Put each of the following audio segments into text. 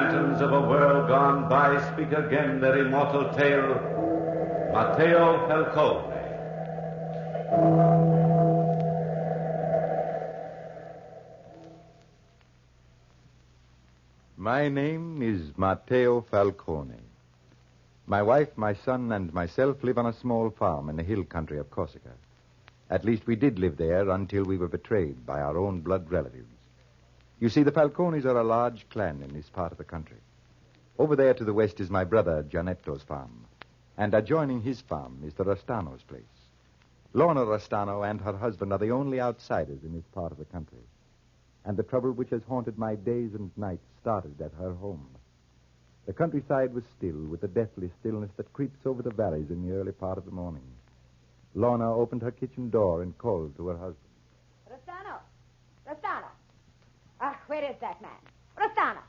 phantoms of a world gone by speak again their immortal tale. Mateo Falcone. My name is Mateo Falcone. My wife, my son, and myself live on a small farm in the hill country of Corsica. At least we did live there until we were betrayed by our own blood relatives. You see, the Falcones are a large clan in this part of the country. Over there to the west is my brother Gianetto's farm, and adjoining his farm is the Rostano's place. Lorna Rostano and her husband are the only outsiders in this part of the country. And the trouble which has haunted my days and nights started at her home. The countryside was still with the deathly stillness that creeps over the valleys in the early part of the morning. Lorna opened her kitchen door and called to her husband. Rostano! Rostano! Where is that man? Rostano!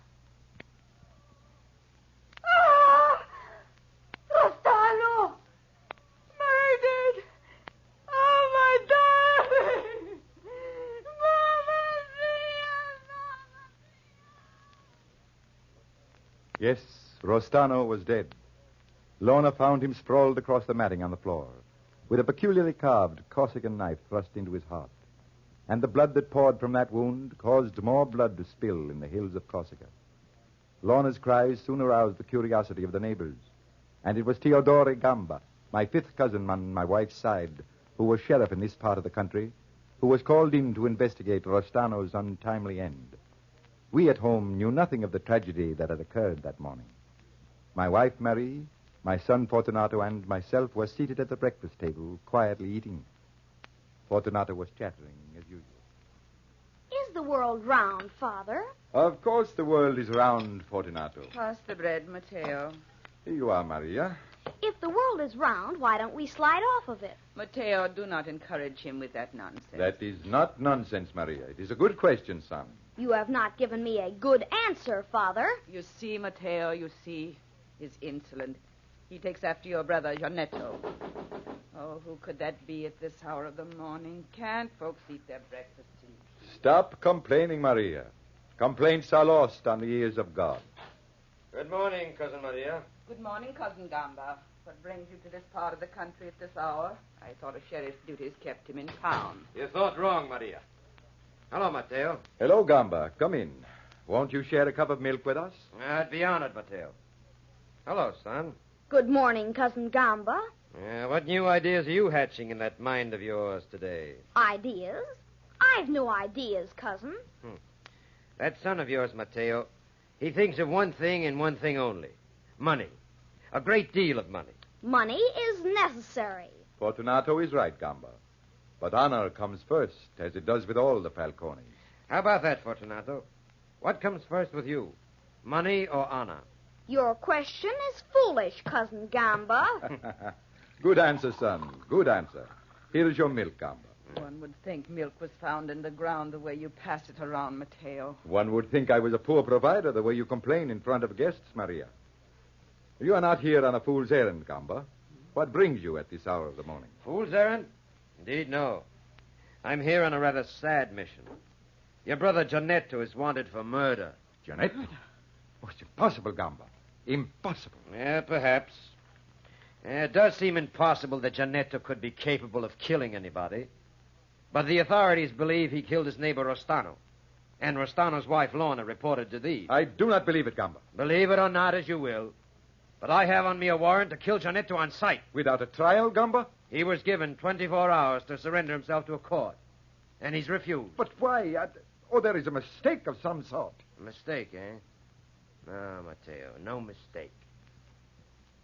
Ah! Rostano! Murdered! Oh, my darling! Mama mia! Yes, Rostano was dead. Lorna found him sprawled across the matting on the floor, with a peculiarly carved Corsican knife thrust into his heart. And the blood that poured from that wound caused more blood to spill in the hills of Corsica. Lorna's cries soon aroused the curiosity of the neighbors, and it was Teodore Gamba, my fifth cousin on my wife's side, who was sheriff in this part of the country, who was called in to investigate Rostano's untimely end. We at home knew nothing of the tragedy that had occurred that morning. My wife, Marie, my son, Fortunato, and myself were seated at the breakfast table, quietly eating. Fortunato was chattering, as usual. Is the world round, Father? Of course the world is round, Fortunato. Pass the bread, Mateo. Here you are, Maria. If the world is round, why don't we slide off of it? Mateo, do not encourage him with that nonsense. That is not nonsense, Maria. It is a good question, son. You have not given me a good answer, Father. You see, Mateo, you see. He's insolent. He takes after your brother, Gianetto. Oh, who could that be at this hour of the morning? Can't folks eat their breakfast tea? Stop complaining, Maria. Complaints are lost on the ears of God. Good morning, Cousin Maria. Good morning, Cousin Gamba. What brings you to this part of the country at this hour? I thought a sheriff's duties kept him in town. You thought wrong, Maria. Hello, Mateo. Hello, Gamba. Come in. Won't you share a cup of milk with us? I'd be honored, Mateo. Hello, son. Good morning, Cousin Gamba. What new ideas are you hatching in that mind of yours today? Ideas? I've no ideas, Cousin. That son of yours, Mateo, he thinks of one thing and one thing only. Money. A great deal of money. Money is necessary. Fortunato is right, Gamba. But honor comes first, as it does with all the Falcones. How about that, Fortunato? What comes first with you? Money or honor? Your question is foolish, Cousin Gamba. Good answer, son. Good answer. Here is your milk, Gamba. One would think milk was found in the ground the way you pass it around, Mateo. One would think I was a poor provider the way you complain in front of guests, Maria. You are not here on a fool's errand, Gamba. What brings you at this hour of the morning? Fool's errand? Indeed, no. I'm here on a rather sad mission. Your brother Gianetto is wanted for murder. Gianetto? Oh, it's impossible, Gamba. Impossible. Yeah, perhaps. It does seem impossible that Gianetto could be capable of killing anybody. But the authorities believe he killed his neighbor Rostano. And Rostano's wife, Lorna, reported to thee. I do not believe it, Gamba. Believe it or not as you will. But I have on me a warrant to kill Gianetto on sight. Without a trial, Gamba? He was given 24 hours to surrender himself to a court. And he's refused. But why? There is a mistake of some sort. A mistake, eh? No, Mateo, no mistake.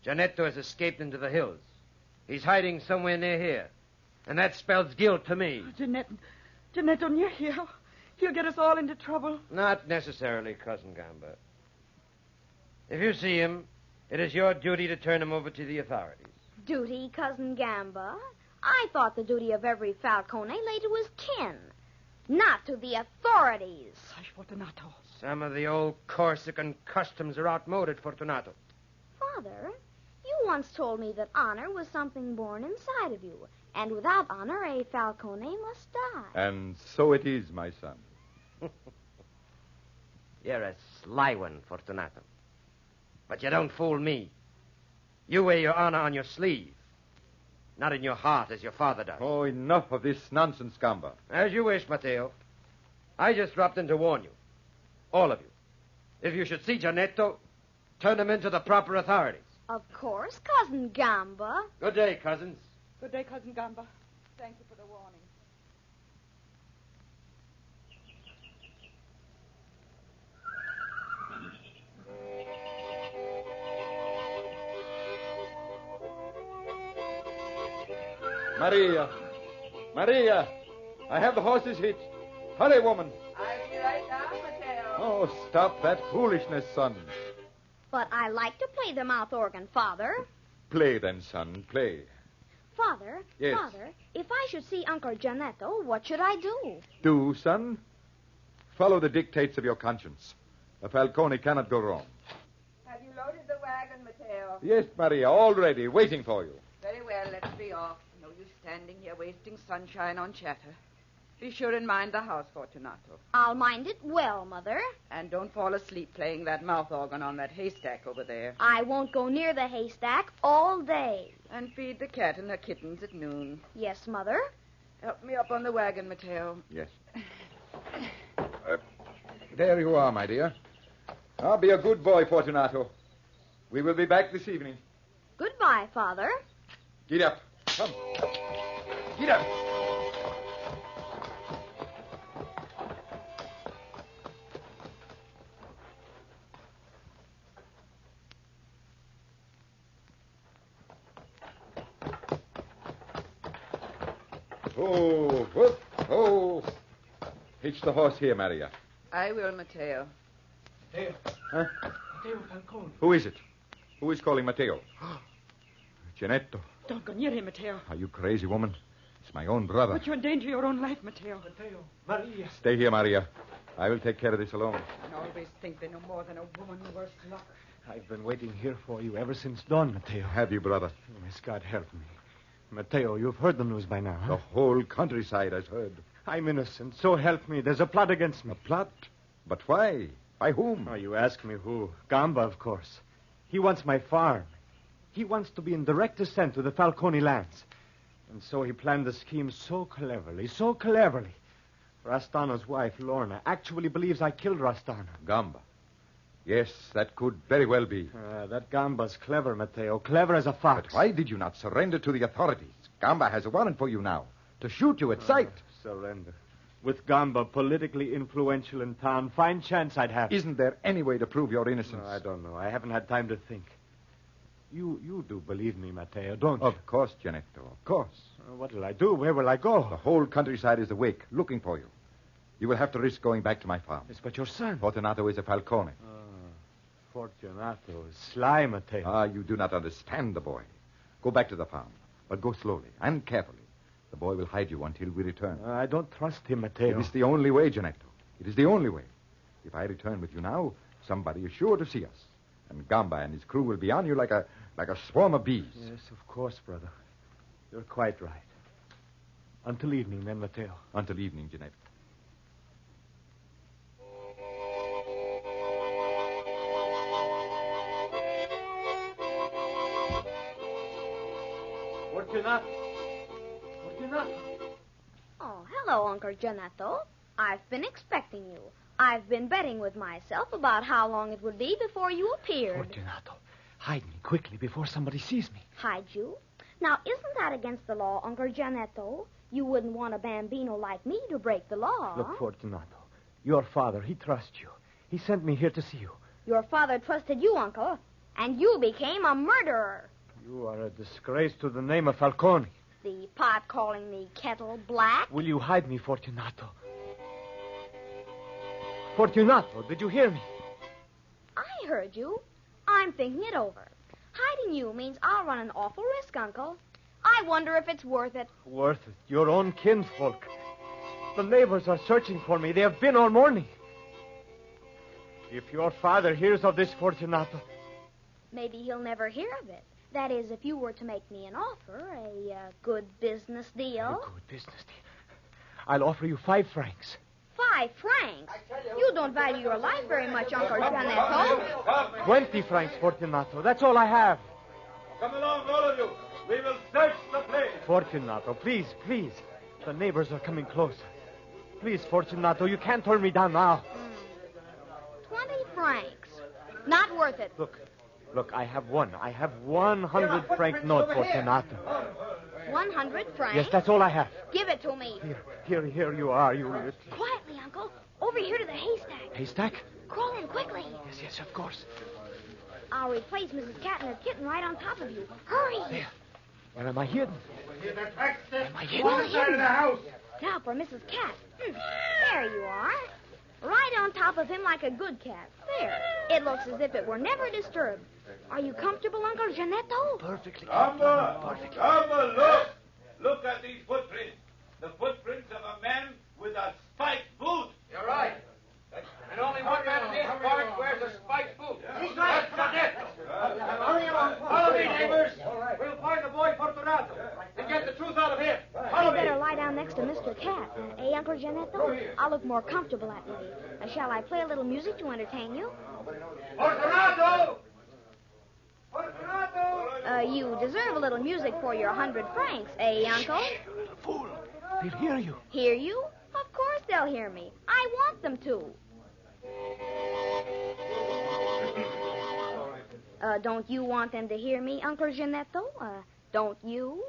Gianetto has escaped into the hills. He's hiding somewhere near here. And that spells guilt to me. Gianetto near here. He'll get us all into trouble. Not necessarily, Cousin Gamba. If you see him, it is your duty to turn him over to the authorities. Duty, Cousin Gamba? I thought the duty of every Falcone lay to his kin, not to the authorities. Fortunato. Some of the old Corsican customs are outmoded, Fortunato. Father, you once told me that honor was something born inside of you, and without honor, a Falcone must die. And so it is, my son. You're a sly one, Fortunato. But you don't fool me. You wear your honor on your sleeve, not in your heart as your father does. Oh, enough of this nonsense, Gamba. As you wish, Mateo. I just dropped in to warn you. All of you. If you should see Giannetto, turn him into the proper authorities. Of course, Cousin Gamba. Good day, cousins. Good day, Cousin Gamba. Thank you for the warning. Maria! Maria! I have the horses hitched. Hurry, woman. I'll be right down, Mateo. Oh, stop that foolishness, son. But I like to play the mouth organ, Father. Play then, son, play. Father, Yes? Father, if I should see Uncle Giannetto, what should I do? Do, son. Follow the dictates of your conscience. A Falcone cannot go wrong. Have you loaded the wagon, Mateo? Yes, Maria, all ready, waiting for you. Very well, let's be off. No use standing here wasting sunshine on chatter. Be sure and mind the house, Fortunato. I'll mind it well, Mother. And don't fall asleep playing that mouth organ on that haystack over there. I won't go near the haystack all day. And feed the cat and her kittens at noon. Yes, Mother. Help me up on the wagon, Mateo. Yes. There you are, my dear. I'll be a good boy, Fortunato. We will be back this evening. Goodbye, Father. Get up. Come. Get up. Oh, whoop, oh. Hitch the horse here, Maria. I will, Mateo. Mateo. Huh? Mateo Falcone. Who is it? Who is calling Mateo? Giannetto. Don't go near him, Mateo. Are you crazy, woman? It's my own brother. But you endanger your own life, Mateo. Mateo. Maria. Stay here, Maria. I will take care of this alone. I always think they know more than a woman, worse luck. I've been waiting here for you ever since dawn, Mateo. Have you, brother? Yes, God help me. Mateo, you've heard the news by now, huh? The whole countryside has heard. I'm innocent, so help me. There's a plot against me. A plot? But why? By whom? Oh, you ask me who. Gamba, of course. He wants my farm. He wants to be in direct descent to the Falcone lands. And so he planned the scheme so cleverly. Rastano's wife, Lorna, actually believes I killed Rastano. Gamba. Yes, that could very well be. That Gamba's clever, Mateo. Clever as a fox. But why did you not surrender to the authorities? Gamba has a warrant for you now. To shoot you at sight. Surrender. With Gamba politically influential in town, fine chance I'd have. Isn't there any way to prove your innocence? I don't know. I haven't had time to think. You do believe me, Mateo, don't you? Of course, Giannetto, of course. What will I do? Where will I go? The whole countryside is awake, looking for you. You will have to risk going back to my farm. Yes, but your son. Fortunato is a Falcone. Fortunato is sly, Mateo. You do not understand the boy. Go back to the farm, but go slowly and carefully. The boy will hide you until we return. I don't trust him, Mateo. It is the only way, Giannetto. It is the only way. If I return with you now, somebody is sure to see us. And Gamba and his crew will be on you like a swarm of bees. Yes, of course, brother. You're quite right. Until evening, then, Mateo. Until evening, Giannetto. Fortunato. Oh, hello, Uncle Giannetto. I've been expecting you. I've been betting with myself about how long it would be before you appeared. Fortunato, hide me quickly before somebody sees me. Hide you? Now, isn't that against the law, Uncle Giannetto? You wouldn't want a bambino like me to break the law. Look, Fortunato, your father, he trusts you. He sent me here to see you. Your father trusted you, Uncle, and you became a murderer. You are a disgrace to the name of Falcone. The pot calling the kettle black. Will you hide me, Fortunato? Fortunato, did you hear me? I heard you. I'm thinking it over. Hiding you means I'll run an awful risk, Uncle. I wonder if it's worth it. Worth it? Your own kinsfolk. The neighbors are searching for me. They have been all morning. If your father hears of this, Fortunato... Maybe he'll never hear of it. That is, if you were to make me an offer, a good business deal. A good business deal. I'll offer you 5 francs. 25 francs? You don't value your life very much, Uncle Janetto. 20 francs, Fortunato. That's all I have. Come along, all of you. We will search the place. Fortunato, please, please. The neighbors are coming closer. Please, Fortunato, you can't turn me down now. 20 francs. Not worth it. Look, I have one. I have 100-franc note, Fortunato. 100 francs? Yes, that's all I have. Give it to me. Here you are, you... Quietly, Uncle. Over here to the haystack. Haystack? Crawl in quickly. Yes, of course. I'll replace Mrs. Cat and her kitten right on top of you. Hurry. There. Where am I hidden? Am I hidden? Well hidden. Now for Mrs. Cat. There you are. Right on top of him like a good cat. There. It looks as if it were never disturbed. Are you comfortable, Uncle Janetto? Perfectly. Gamba, look. Look at these footprints. The footprints of a man with a spiked boot. You're right. And only one man in this park wears a spiked boot. He's right. That's Janetto. Follow me, neighbors. We'll find the boy Fortunato and get the truth out of him. You better lie down next to Mr. Cat. Eh, Uncle Janetto? I'll look more comfortable that way. Shall I play a little music to entertain you? Fortunato! Fortunato! You deserve a little music for your 100 francs, eh, Uncle? You little fool. They'll hear you. Hear you? Of course they'll hear me. I want them to. Don't you want them to hear me, Uncle Janetto? Don't you?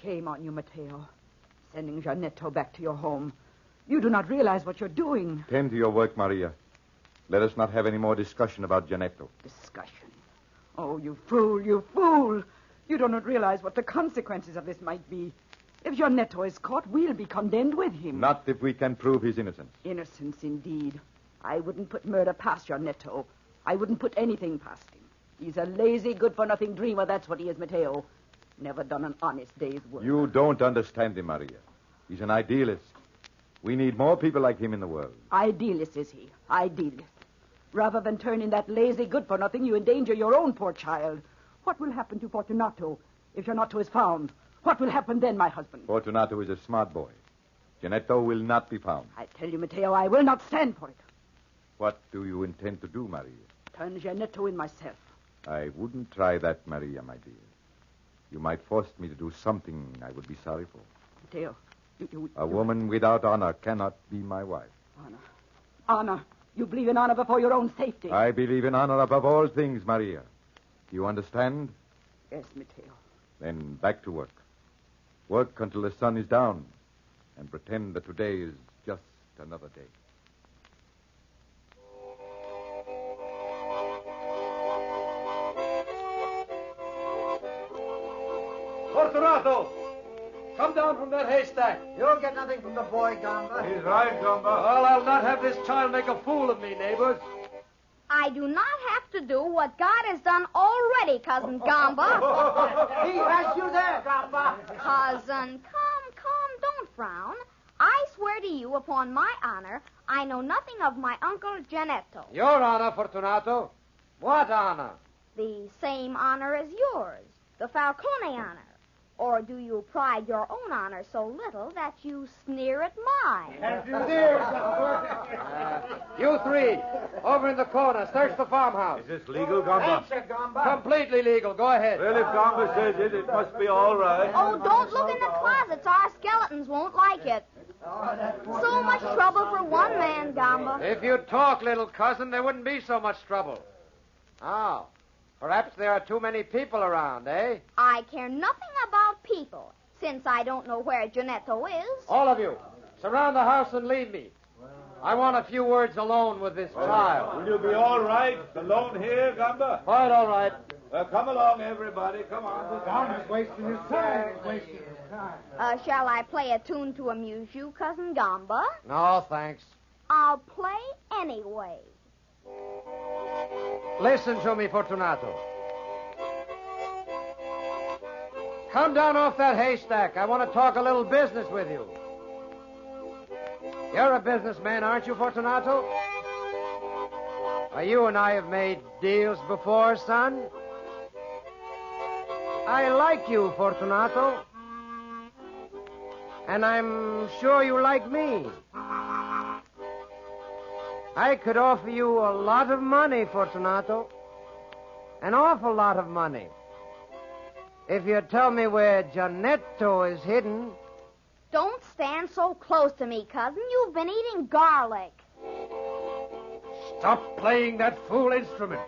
Shame on you, Mateo. Sending Janetto back to your home. You do not realize what you're doing. Tend to your work, Maria. Let us not have any more discussion about Janetto. Discussion. Oh, you fool, you fool. You do not realize what the consequences of this might be. If Janetto is caught, we'll be condemned with him. Not if we can prove his innocence. Innocence, indeed. I wouldn't put murder past Janetto. I wouldn't put anything past him. He's a lazy, good-for-nothing dreamer. That's what he is, Mateo. Never done an honest day's work. You don't understand him, Maria. He's an idealist. We need more people like him in the world. Idealist, is he? Idealist. Rather than turn in that lazy good-for-nothing, you endanger your own poor child. What will happen to Fortunato if Janetto is found? What will happen then, my husband? Fortunato is a smart boy. Janetto will not be found. I tell you, Mateo, I will not stand for it. What do you intend to do, Maria? Turn Janetto in myself. I wouldn't try that, Maria, my dear. You might force me to do something I would be sorry for. Mateo, A woman without honor cannot be my wife. Honor. Honor. You believe in honor before your own safety. I believe in honor above all things, Maria. Do you understand? Yes, Mateo. Then back to work. Work until the sun is down, and pretend that today is just another day. Fortunato! Come down from that haystack. You'll get nothing from the boy, Gamba. He's right, Gamba. Well, I'll not have this child make a fool of me, neighbors. I do not have to do what God has done already, Cousin Gamba. He has you there, Gamba. Cousin, come, don't frown. I swear to you upon my honor, I know nothing of my Uncle Janetto. Your honor, Fortunato. What honor? The same honor as yours, the Falcone honor. Or do you pride your own honor so little that you sneer at mine? You three, over in the corner, search the farmhouse. Is this legal, Gamba? Answer, Gamba. Completely legal. Go ahead. Well, if Gamba says it, it must be all right. Oh, don't look in the closets. Our skeletons won't like it. So much trouble for one man, Gamba. If you'd talk, little cousin, there wouldn't be so much trouble. Oh, perhaps there are too many people around, eh? I care nothing about people. since I don't know where Janetto is. All of you, surround the house and leave me. I want a few words alone with this child. Will you be all right alone here, Gamba? Quite all right. Come along, everybody. Come on. Gamba's wasting his time. Shall I play a tune to amuse you, Cousin Gamba? No, thanks. I'll play anyway. Listen to me, Fortunato. Come down off that haystack. I want to talk a little business with you. You're a businessman, aren't you, Fortunato? Why, you and I have made deals before, son. I like you, Fortunato. And I'm sure you like me. I could offer you a lot of money, Fortunato. An awful lot of money. If you tell me where Janetto is hidden. Don't stand so close to me, cousin. You've been eating garlic. Stop playing that fool instrument.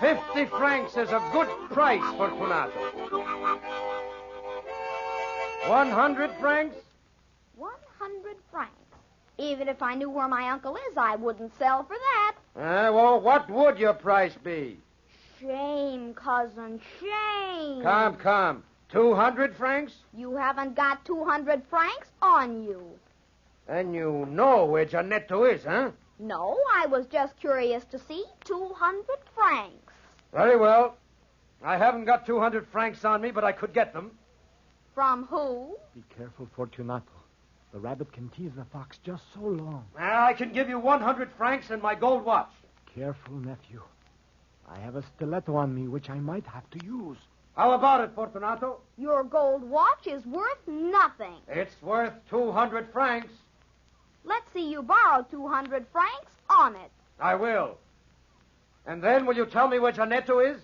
50 francs is a good price, Fortunato. 100 francs? 100 francs. Even if I knew where my uncle is, I wouldn't sell for that. Well, what would your price be? Shame, cousin, shame. Come. 200 francs? You haven't got 200 francs on you. And you know where Janetto is, huh? No, I was just curious to see 200 francs. Very well. I haven't got 200 francs on me, but I could get them. From who? Be careful, Fortunato. The rabbit can tease the fox just so long. I can give you 100 francs and my gold watch. Careful, nephew. I have a stiletto on me, which I might have to use. How about it, Fortunato? Your gold watch is worth nothing. It's worth 200 francs. Let's see you borrow 200 francs on it. I will. And then will you tell me where Janetto is?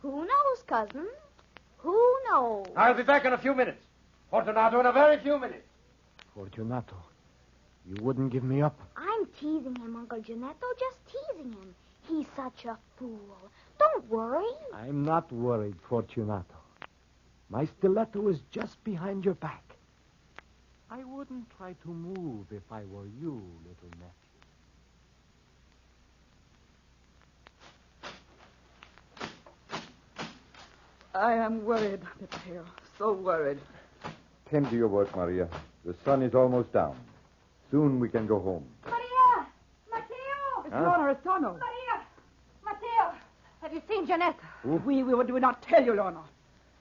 Who knows, cousin? Who knows? I'll be back in a few minutes. Fortunato, in a very few minutes. Fortunato, you wouldn't give me up. I'm teasing him, Uncle Janetto, just teasing him. He's such a fool. Don't worry. I'm not worried, Fortunato. My stiletto is just behind your back. I wouldn't try to move if I were you, little nephew. I am worried, Mateo. So worried. Tend to your work, Maria. The sun is almost down. Soon we can go home. Maria! Mateo! It's Lorna Restano. Maria! Mateo! Have you seen Janetto? We will not tell you, Lorna.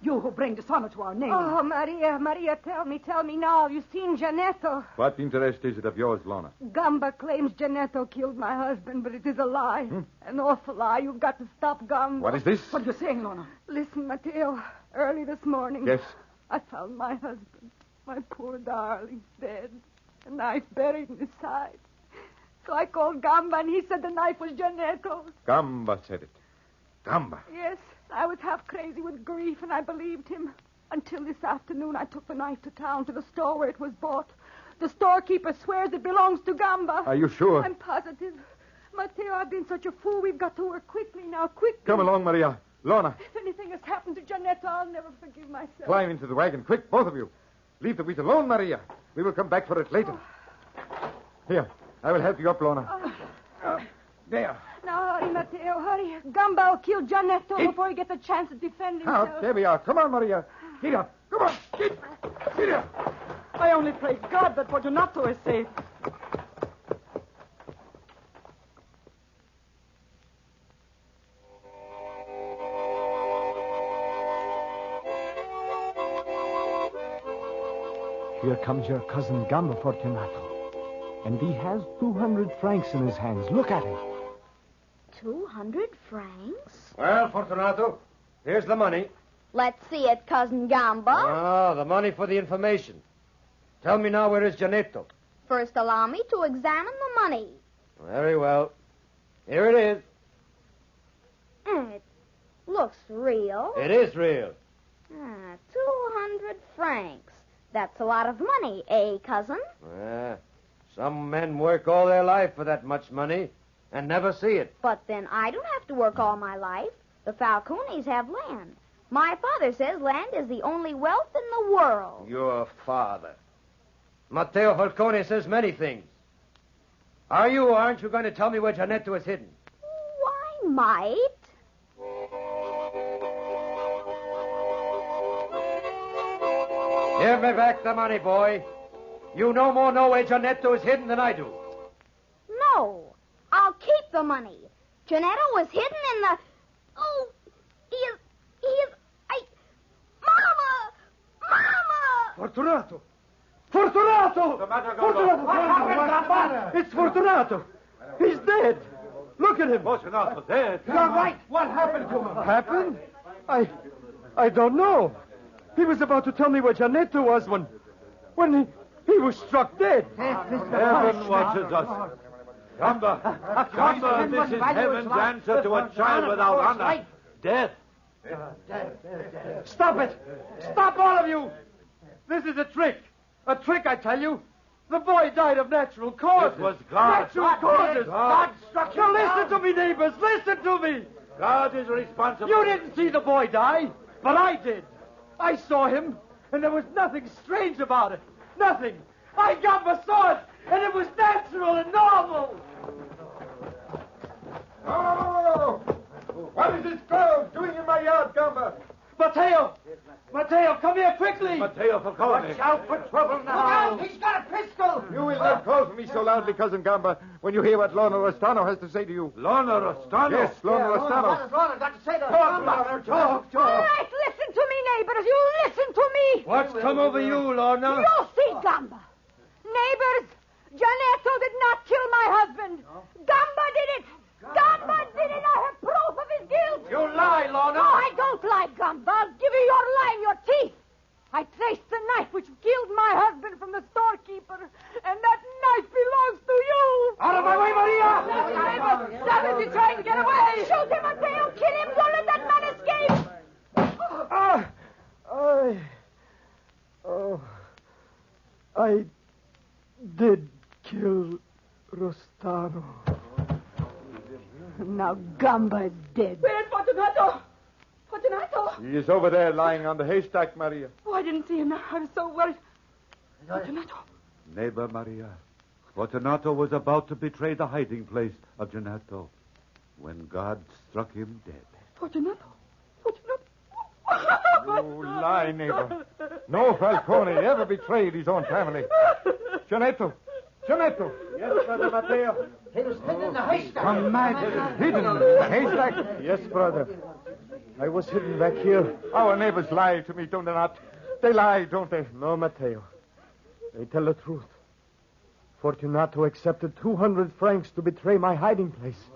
You who bring dishonor to our name. Oh, Maria, tell me now. You seen Janetto? What interest is it of yours, Lorna? Gamba claims Janetto killed my husband, but it is a lie. An awful lie. You've got to stop Gamba. What is this? What are you saying, Lorna? Listen, Mateo. Early this morning. Yes. I found my husband, my poor darling, dead. A knife buried in his side. So I called Gamba, and he said the knife was Janetto's. Gamba said it. Gamba. Yes, I was half crazy with grief, and I believed him. Until this afternoon, I took the knife to town, to the store where it was bought. The storekeeper swears it belongs to Gamba. Are you sure? I'm positive. Mateo, I've been such a fool. We've got to work quickly now, quickly. Come along, Maria. Lorna, If anything has happened to Janetto, I'll never forgive myself. climb into the wagon. Quick, both of you. Leave the wheat alone, Maria. We will come back for it later. Here, I will help you up, Lorna. There. Now, hurry, Mateo, hurry. Gamba will kill Janetto before he gets a chance to defend himself. Out. There we are. Come on, Maria. Get up. Come on. Get up. I only pray God that Fortunato is safe. Here comes your cousin Gamba, Fortunato. And he has 200 francs in his hands. Look at him. 200 francs? Well, Fortunato, here's the money. Let's see it, Cousin Gamba. Ah, the money for the information. Tell me now, where is Janetto? First, allow me to examine the money. Very well. Here it is. It looks real. It is real. 200 francs. That's a lot of money, eh, cousin? Some men work all their life for that much money and never see it. But then I don't have to work all my life. The Falcones have land. My father says land is the only wealth in the world. Your father. Mateo Falcone says many things. Are you or aren't you going to tell me where Giannetto is hidden? Why, might. Give me back the money, boy. You no more know where Giannetto is hidden than I do. No, I'll keep the money. Giannetto was hidden in the... Oh, he is... Mama! Fortunato! Fortunato! The matter, Fortunato! What happened? It's Fortunato! He's dead! Look at him! Fortunato dead. You're right. What happened to him? Happened? I don't know. He was about to tell me where Giannetto was when he was struck dead. Heaven watches us. Gamba, this is heaven's answer to a child without honor. Death. Stop it! Stop, all of you! This is a trick. A trick, I tell you. The boy died of natural causes. It was God. Natural causes. God struck him. Now listen to me, neighbors. Listen to me. God is responsible. You didn't see the boy die, but I did. I saw him, and there was nothing strange about it. Nothing. I got my sword, and it was natural and normal. Oh! What is this girl doing in my yard, Gamba? Mateo! Mateo, come here quickly! Mateo Falcone. Watch out for trouble now. He's got a pistol. You will not call for me so loudly, Cousin Gamba, when you hear what Lorna Rostano has to say to you. Lorna Rostano? Yes, Lorna Rostano. What has Lorna got to say to Talk. All right, listen to me, neighbors. You listen to me. What's come over you, Lorna? You see, Gamba. Neighbors, Giannetto did not kill my husband. Gamba did it. Gamba did it. I have proof of his guilt. You lie, Lorna. No, I don't lie, Gamba. I'll give you your lie and your teeth. I traced the knife which killed my husband from the storekeeper, and that knife belongs to you. Out of my way, Maria! Stop it, you're trying to get away. Shoot him, Mateo. Kill him. Don't let that man escape. I did kill Rostano. Now Gamba is dead. Where's Fortunato? Fortunato? He is over there lying on the haystack, Maria. Oh, I didn't see him. I was so worried. Fortunato. Neighbor Maria, Fortunato was about to betray the hiding place of Giannetto when God struck him dead. Fortunato. You lie, neighbor. No Falcone ever betrayed his own family. Giannetto. Yes, Brother Mateo. He was hidden in the haystack. Hidden in the haystack? Yes, brother. I was hidden back here. Our neighbors lie to me, don't they not? They lie, don't they? No, Mateo. They tell the truth. Fortunato accepted 200 francs to betray my hiding place.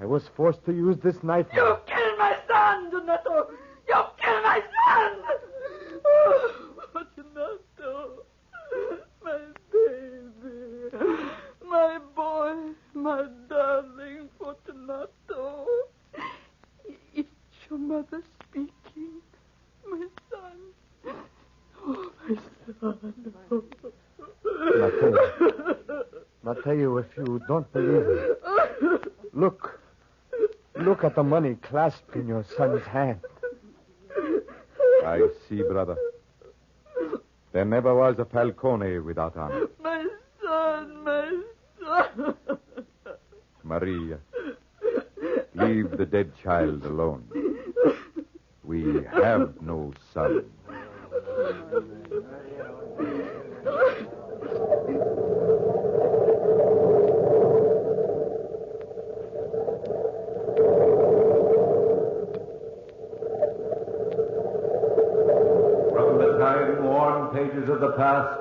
I was forced to use this knife. You killed my son, Donato. You killed my son. Oh, Fortunato. My baby. My boy. My darling Fortunato. It's your mother speaking. My son. Oh, my son. Mateo, if you don't believe me, look at the money clasped in your son's hand. I see, brother. There never was a Falcone without honor. My son. Maria, leave the dead child alone. We have no son. From the time-worn pages of the past,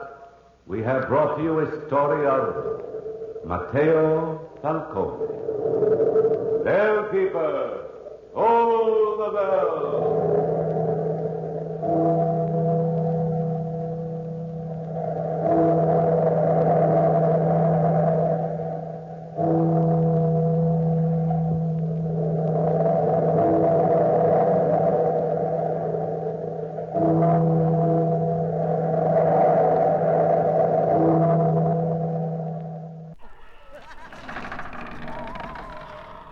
we have brought to you a story of Mateo Falcone. Bellkeeper, hold the bell.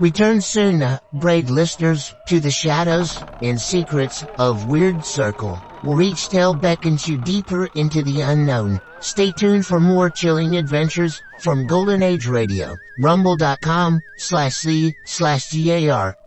Return soon, brave listeners, to the shadows and secrets of Weird Circle, where each tale beckons you deeper into the unknown. Stay tuned for more chilling adventures from Golden Age Radio, rumble.com/c/GAR.